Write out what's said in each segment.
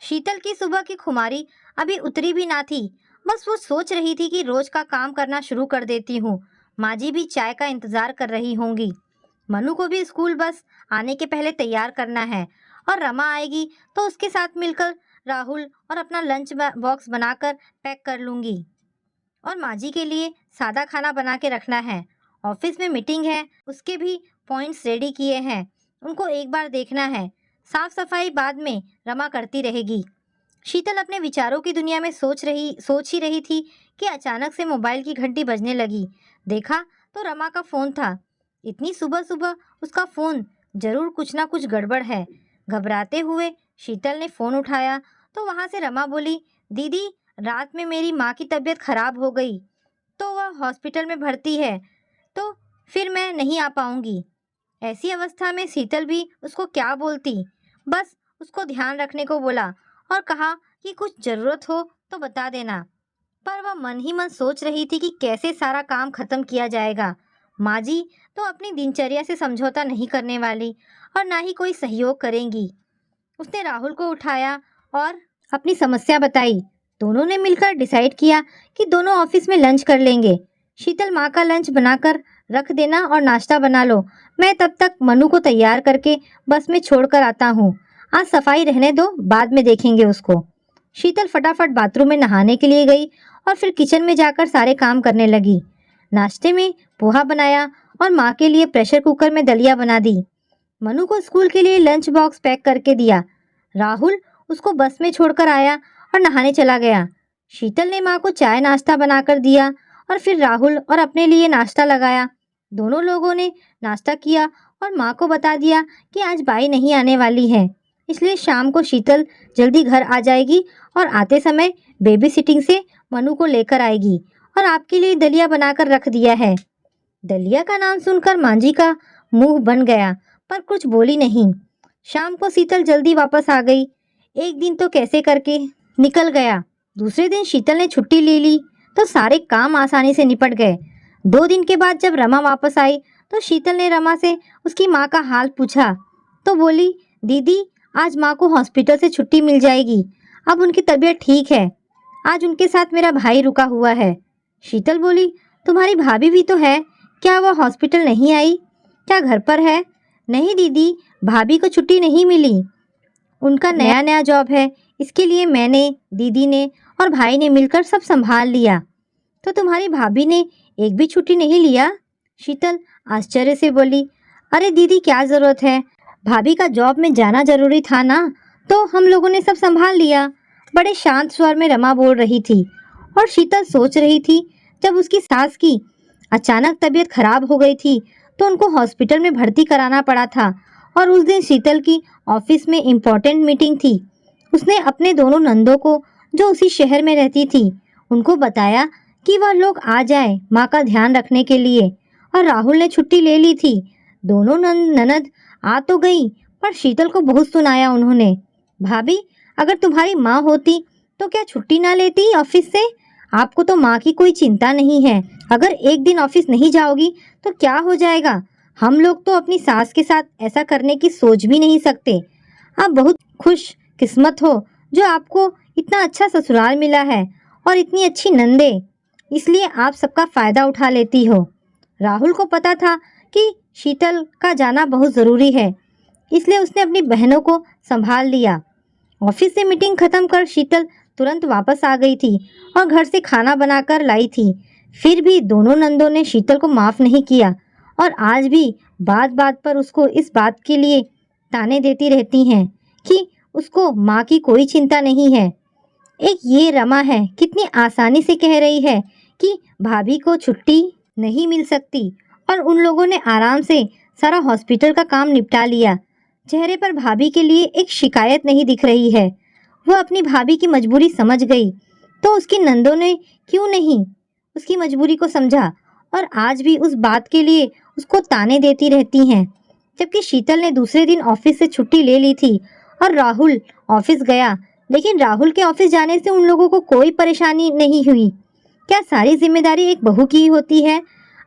शीतल की सुबह की खुमारी अभी उतरी भी ना थी। बस वो सोच रही थी कि रोज का काम करना शुरू कर देती हूँ। माँ जी भी चाय का इंतजार कर रही होंगी। मनु को भी स्कूल बस आने के पहले तैयार करना है और रमा आएगी तो उसके साथ मिलकर राहुल और अपना लंच बॉक्स बनाकर पैक कर लूंगी। और माँ जी के लिए सादा खाना बना के रखना है। ऑफिस में मीटिंग है, उसके भी पॉइंट्स रेडी किए हैं, उनको एक बार देखना है। साफ सफाई बाद में रमा करती रहेगी। शीतल अपने विचारों की दुनिया में सोच ही रही थी कि अचानक से मोबाइल की घंटी बजने लगी। देखा तो रमा का फोन था। इतनी सुबह सुबह उसका फोन, जरूर कुछ ना कुछ गड़बड़ है। घबराते हुए शीतल ने फोन उठाया तो वहां से रमा बोली, दीदी रात में मेरी माँ की तबीयत खराब हो गई तो वह हॉस्पिटल में भर्ती है, तो फिर मैं नहीं आ पाऊंगी। ऐसी अवस्था में शीतल भी उसको क्या बोलती, बस उसको ध्यान रखने को बोला और कहा कि कुछ जरूरत हो तो बता देना। पर वह मन ही मन सोच रही थी कि कैसे सारा काम खत्म किया जाएगा। माँ जी तो अपनी दिनचर्या से समझौता नहीं करने वाली और ना ही कोई सहयोग करेंगी। उसने राहुल को उठाया और अपनी समस्या बताई। दोनों ने मिलकर डिसाइड किया कि दोनों ऑफिस में लंच कर लेंगे। शीतल माँ का लंच बनाकर रख देना और नाश्ता बना लो। मैं तब तक मनु को तैयार करके बस में छोड़कर आता हूँ। आज सफाई रहने दो, बाद में देखेंगे उसको। शीतल फटाफट बाथरूम में नहाने के लिए गई और फिर किचन में जाकर सारे काम करने लगी। नाश्ते में पोहा बनाया और माँ के लिए प्रेशर कुकर में दलिया बना दी। मनु को स्कूल के लिए लंच बॉक्स पैक करके दिया। राहुल उसको बस में छोड़कर आया और नहाने चला गया। शीतल ने माँ को चाय नाश्ता बनाकर दिया और फिर राहुल और अपने लिए नाश्ता लगाया। दोनों लोगों ने नाश्ता किया और माँ को बता दिया कि आज बाई नहीं आने वाली है, इसलिए शाम को शीतल जल्दी घर आ जाएगी और आते समय बेबी सिटिंग से मनु को लेकर आएगी और आपके लिए दलिया बनाकर रख दिया है। दलिया का नाम सुनकर माँ जी का मुंह बन गया, पर कुछ बोली नहीं। शाम को शीतल जल्दी वापस आ गई। एक दिन तो कैसे करके निकल गया। दूसरे दिन शीतल ने छुट्टी ले ली तो सारे काम आसानी से निपट गए। 2 दिन के बाद जब रमा वापस आई तो शीतल ने रमा से उसकी माँ का हाल पूछा तो बोली, दीदी आज माँ को हॉस्पिटल से छुट्टी मिल जाएगी, अब उनकी तबीयत ठीक है। आज उनके साथ मेरा भाई रुका हुआ है। शीतल बोली, तुम्हारी भाभी भी तो है, क्या वह हॉस्पिटल नहीं आई, क्या घर पर है? नहीं दीदी, भाभी को छुट्टी नहीं मिली, उनका नया नया जॉब है, इसके लिए मैंने, दीदी ने और भाई ने मिलकर सब संभाल लिया। तो तुम्हारी भाभी ने एक भी छुट्टी नहीं लिया? शीतल आश्चर्य से बोली, अरे दीदी क्या जरूरत है, भाभी का जॉब में जाना जरूरी था ना, तो हम लोगों ने सब संभाल लिया। बड़े शांत स्वर में रमा बोल रही थी और शीतल सोच रही थी, जब उसकी सास की अचानक तबीयत खराब हो गई थी तो उनको हॉस्पिटल में भर्ती कराना पड़ा था और उस दिन शीतल की ऑफिस में इम्पोर्टेंट मीटिंग थी। उसने अपने दोनों नंदों को, जो उसी शहर में रहती थी, उनको बताया कि वह लोग आ जाए माँ का ध्यान रखने के लिए, और राहुल ने छुट्टी ले ली थी। दोनों ननद आ तो गई, पर शीतल को बहुत सुनाया उन्होंने। भाभी, अगर तुम्हारी माँ होती तो क्या छुट्टी ना लेती ऑफिस से? आपको तो माँ की कोई चिंता नहीं है, अगर एक दिन ऑफिस नहीं जाओगी तो क्या हो जाएगा? हम लोग तो अपनी सास के साथ ऐसा करने की सोच भी नहीं सकते। आप बहुत खुश किस्मत हो जो आपको इतना अच्छा ससुराल मिला है और इतनी अच्छी नंदे, इसलिए आप सबका फायदा उठा लेती हो। राहुल को पता था कि शीतल का जाना बहुत ज़रूरी है, इसलिए उसने अपनी बहनों को संभाल लिया। ऑफिस से मीटिंग खत्म कर शीतल तुरंत वापस आ गई थी और घर से खाना बनाकर लाई थी। फिर भी दोनों नंदों ने शीतल को माफ़ नहीं किया और आज भी बात बात पर उसको इस बात के लिए ताने देती रहती हैं कि उसको माँ की कोई चिंता नहीं है। एक ये रमा है, कितनी आसानी से कह रही है कि भाभी को छुट्टी नहीं मिल सकती, और उन लोगों ने आराम से सारा हॉस्पिटल का काम निपटा लिया। चेहरे पर भाभी के लिए एक शिकायत नहीं दिख रही है। वह अपनी भाभी की मजबूरी समझ गई, तो उसकी नंदों ने क्यों नहीं उसकी मजबूरी को समझा और आज भी उस बात के लिए उसको ताने देती रहती हैं। जबकि शीतल ने दूसरे दिन ऑफिस से छुट्टी ले ली थी और राहुल ऑफिस गया, लेकिन राहुल के ऑफिस जाने से उन लोगों को कोई परेशानी नहीं हुई। क्या सारी जिम्मेदारी एक बहू की ही होती है?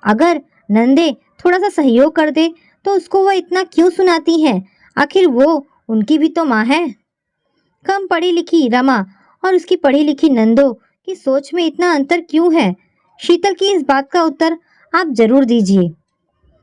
अगर नंदे थोड़ा सा सहयोग कर दे तो उसको वह इतना क्यों सुनाती हैं? आखिर वो उनकी भी तो माँ है। कम पढ़ी लिखी रमा और उसकी पढ़ी लिखी नंदो की सोच में इतना अंतर क्यों है? शीतल की इस बात का उत्तर आप जरूर दीजिए।